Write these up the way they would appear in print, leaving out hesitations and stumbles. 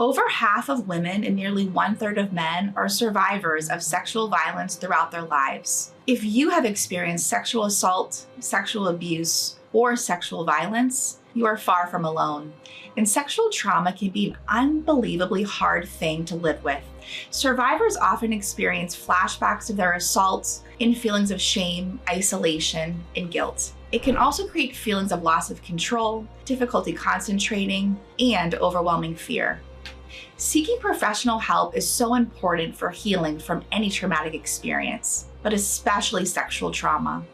Over half of women and nearly 1/3 of men are survivors of sexual violence throughout their lives. If you have experienced sexual assault, sexual abuse, or sexual violence, you are far from alone. And sexual trauma can be an unbelievably hard thing to live with. Survivors often experience flashbacks of their assaults and feelings of shame, isolation, and guilt. It can also create feelings of loss of control, difficulty concentrating, and overwhelming fear. Seeking professional help is so important for healing from any traumatic experience, but especially sexual trauma.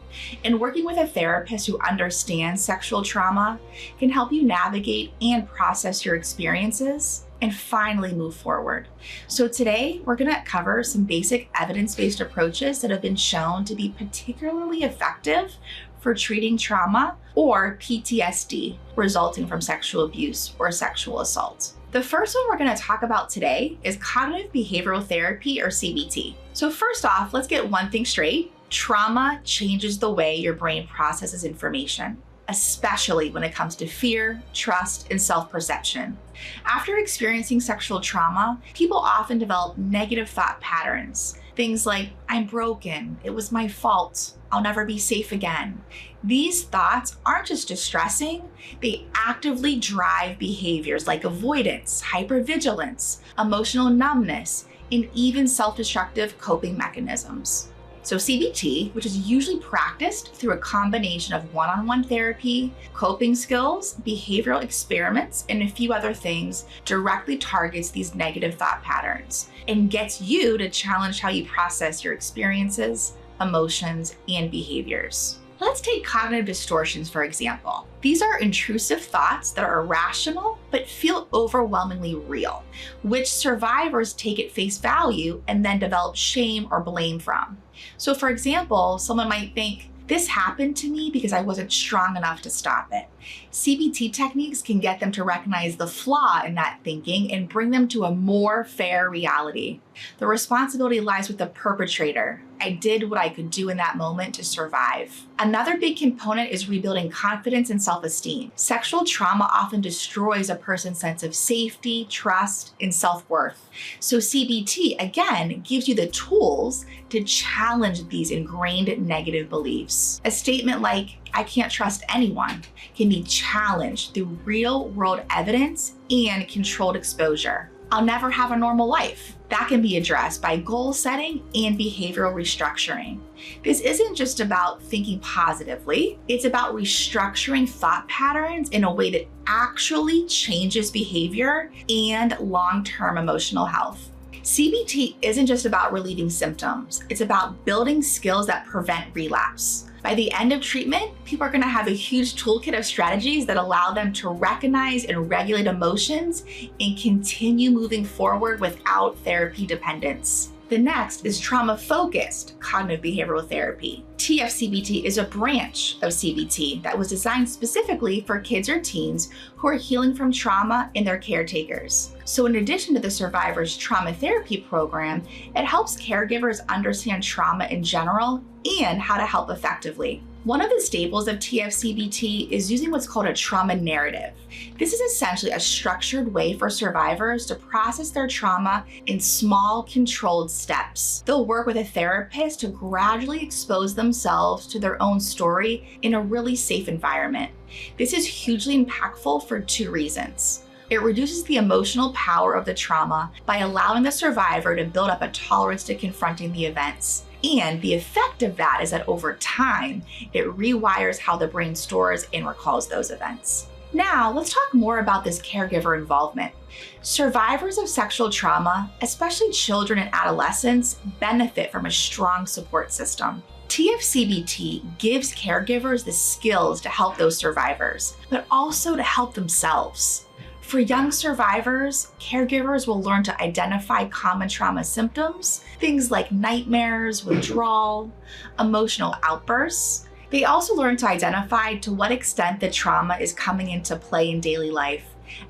And working with a therapist who understands sexual trauma can help you navigate and process your experiences and finally move forward. So today, we're gonna cover some basic evidence-based approaches that have been shown to be particularly effective for treating trauma or PTSD resulting from sexual abuse or sexual assault. The first one we're going to talk about today is cognitive behavioral therapy, or CBT. So first off, let's get one thing straight. Trauma changes the way your brain processes information, especially when it comes to fear, trust, and self-perception. After experiencing sexual trauma, people often develop negative thought patterns. Things like, I'm broken, it was my fault, I'll never be safe again. These thoughts aren't just distressing, they actively drive behaviors like avoidance, hypervigilance, emotional numbness, and even self-destructive coping mechanisms. So CBT, which is usually practiced through a combination of one-on-one therapy, coping skills, behavioral experiments, and a few other things, directly targets these negative thought patterns and gets you to challenge how you process your experiences, emotions, and behaviors. Let's take cognitive distortions, for example. These are intrusive thoughts that are irrational but feel overwhelmingly real, which survivors take at face value and then develop shame or blame from. So for example, someone might think, this happened to me because I wasn't strong enough to stop it. CBT techniques can get them to recognize the flaw in that thinking and bring them to a more fair reality. The responsibility lies with the perpetrator. I did what I could do in that moment to survive. Another big component is rebuilding confidence and self-esteem. Sexual trauma often destroys a person's sense of safety, trust, and self-worth. So CBT, again, gives you the tools to challenge these ingrained negative beliefs. A statement like, I can't trust anyone, can be challenged through real-world evidence and controlled exposure. I'll never have a normal life. That can be addressed by goal setting and behavioral restructuring. This isn't just about thinking positively, it's about restructuring thought patterns in a way that actually changes behavior and long-term emotional health. CBT isn't just about relieving symptoms, it's about building skills that prevent relapse. By the end of treatment, people are going to have a huge toolkit of strategies that allow them to recognize and regulate emotions and continue moving forward without therapy dependence. The next is trauma-focused cognitive behavioral therapy. TFCBT is a branch of CBT that was designed specifically for kids or teens who are healing from trauma and their caretakers. So in addition to the survivor's trauma therapy program, it helps caregivers understand trauma in general and how to help effectively. One of the staples of TFCBT is using what's called a trauma narrative. This is essentially a structured way for survivors to process their trauma in small, controlled steps. They'll work with a therapist to gradually expose themselves to their own story in a really safe environment. This is hugely impactful for two reasons. It reduces the emotional power of the trauma by allowing the survivor to build up a tolerance to confronting the events. And the effect of that is that over time, it rewires how the brain stores and recalls those events. Now, let's talk more about this caregiver involvement. Survivors of sexual trauma, especially children and adolescents, benefit from a strong support system. TFCBT gives caregivers the skills to help those survivors, but also to help themselves. For young survivors, caregivers will learn to identify common trauma symptoms, things like nightmares, withdrawal, emotional outbursts. They also learn to identify to what extent the trauma is coming into play in daily life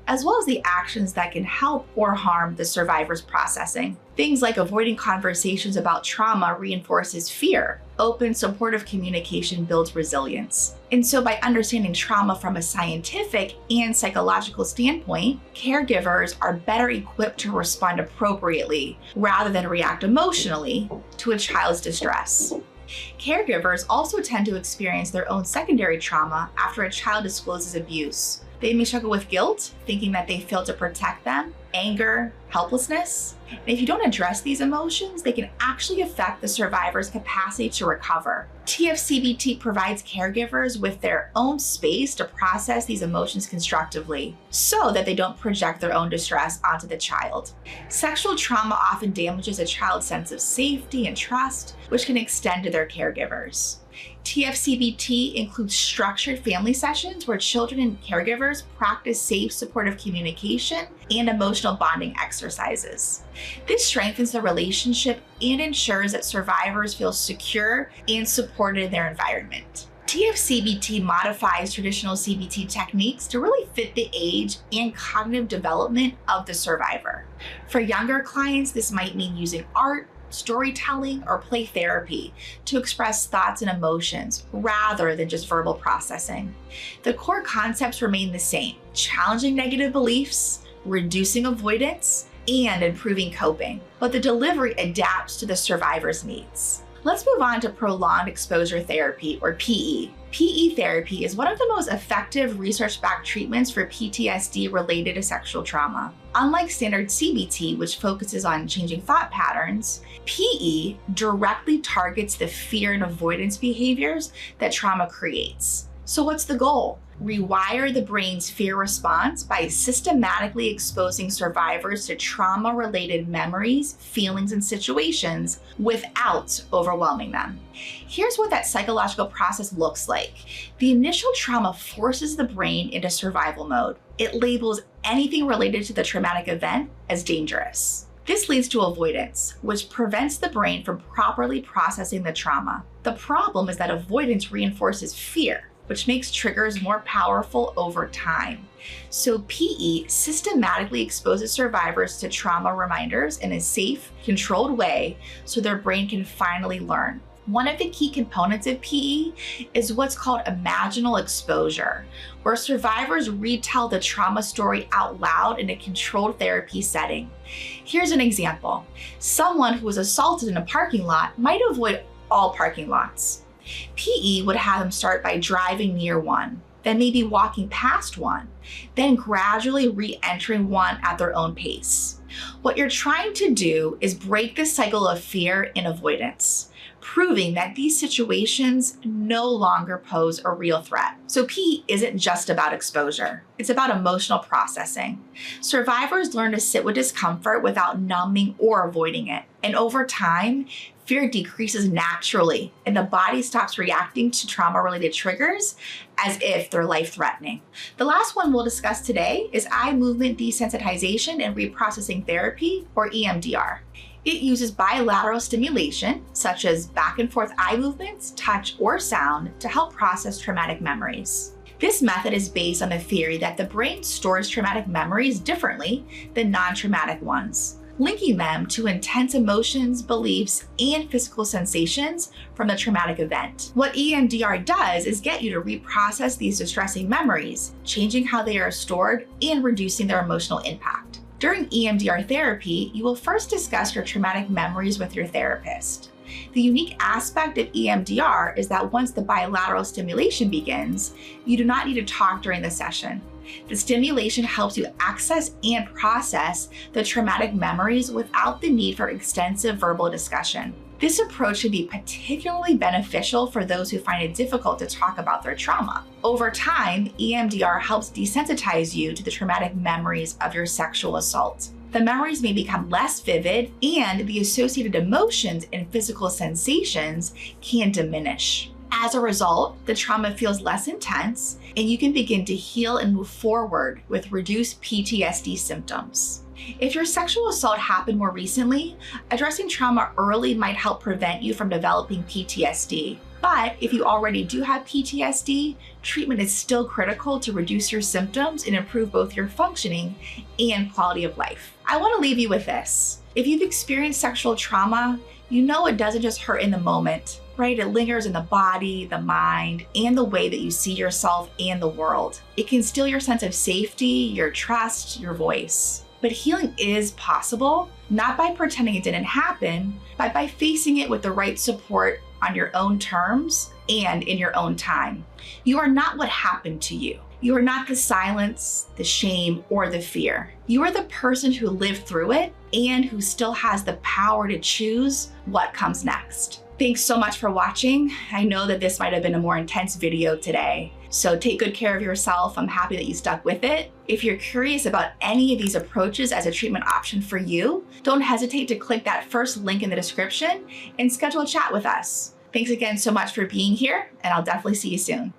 as well as the actions that can help or harm the survivor's processing. Things like avoiding conversations about trauma reinforces fear. Open, supportive communication builds resilience. And so by understanding trauma from a scientific and psychological standpoint, caregivers are better equipped to respond appropriately rather than react emotionally to a child's distress. Caregivers also tend to experience their own secondary trauma after a child discloses abuse. They may struggle with guilt, thinking that they failed to protect them, anger, helplessness. And if you don't address these emotions, they can actually affect the survivor's capacity to recover. TFCBT provides caregivers with their own space to process these emotions constructively so that they don't project their own distress onto the child. Sexual trauma often damages a child's sense of safety and trust, which can extend to their caregivers. TFCBT includes structured family sessions where children and caregivers practice safe, supportive communication and emotional bonding exercises. This strengthens the relationship and ensures that survivors feel secure and supported in their environment. TFCBT modifies traditional CBT techniques to really fit the age and cognitive development of the survivor. For younger clients, this might mean using art, storytelling, or play therapy to express thoughts and emotions rather than just verbal processing. The core concepts remain the same: challenging negative beliefs, reducing avoidance, and improving coping, but the delivery adapts to the survivor's needs. Let's move on to prolonged exposure therapy, or PE. PE therapy is one of the most effective research-backed treatments for PTSD related to sexual trauma. Unlike standard CBT, which focuses on changing thought patterns, PE directly targets the fear and avoidance behaviors that trauma creates. So what's the goal? Rewire the brain's fear response by systematically exposing survivors to trauma-related memories, feelings, and situations without overwhelming them. Here's what that psychological process looks like. The initial trauma forces the brain into survival mode. It labels anything related to the traumatic event as dangerous. This leads to avoidance, which prevents the brain from properly processing the trauma. The problem is that avoidance reinforces fear, which makes triggers more powerful over time. So PE systematically exposes survivors to trauma reminders in a safe, controlled way so their brain can finally learn. One of the key components of PE is what's called imaginal exposure, where survivors retell the trauma story out loud in a controlled therapy setting. Here's an example. Someone who was assaulted in a parking lot might avoid all parking lots. PE would have them start by driving near one, then maybe walking past one, then gradually re-entering one at their own pace. What you're trying to do is break the cycle of fear and avoidance, proving that these situations no longer pose a real threat. So PE isn't just about exposure. It's about emotional processing. Survivors learn to sit with discomfort without numbing or avoiding it. And over time, fear decreases naturally and the body stops reacting to trauma-related triggers as if they're life-threatening. The last one we'll discuss today is eye movement desensitization and reprocessing therapy, or EMDR. It uses bilateral stimulation, such as back and forth eye movements, touch, or sound, to help process traumatic memories. This method is based on the theory that the brain stores traumatic memories differently than non-traumatic ones, linking them to intense emotions, beliefs, and physical sensations from the traumatic event. What EMDR does is get you to reprocess these distressing memories, changing how they are stored and reducing their emotional impact. During EMDR therapy, you will first discuss your traumatic memories with your therapist. The unique aspect of EMDR is that once the bilateral stimulation begins, you do not need to talk during the session. The stimulation helps you access and process the traumatic memories without the need for extensive verbal discussion. This approach can be particularly beneficial for those who find it difficult to talk about their trauma. Over time, EMDR helps desensitize you to the traumatic memories of your sexual assault. The memories may become less vivid, and the associated emotions and physical sensations can diminish. As a result, the trauma feels less intense, and you can begin to heal and move forward with reduced PTSD symptoms. If your sexual assault happened more recently, addressing trauma early might help prevent you from developing PTSD. But if you already do have PTSD, treatment is still critical to reduce your symptoms and improve both your functioning and quality of life. I want to leave you with this. If you've experienced sexual trauma, you know it doesn't just hurt in the moment, right? It lingers in the body, the mind, and the way that you see yourself and the world. It can steal your sense of safety, your trust, your voice. But healing is possible, not by pretending it didn't happen, but by facing it with the right support on your own terms and in your own time. You are not what happened to you. You are not the silence, the shame, or the fear. You are the person who lived through it and who still has the power to choose what comes next. Thanks so much for watching. I know that this might have been a more intense video today, so take good care of yourself. I'm happy that you stuck with it. If you're curious about any of these approaches as a treatment option for you, don't hesitate to click that first link in the description and schedule a chat with us. Thanks again so much for being here, and I'll definitely see you soon.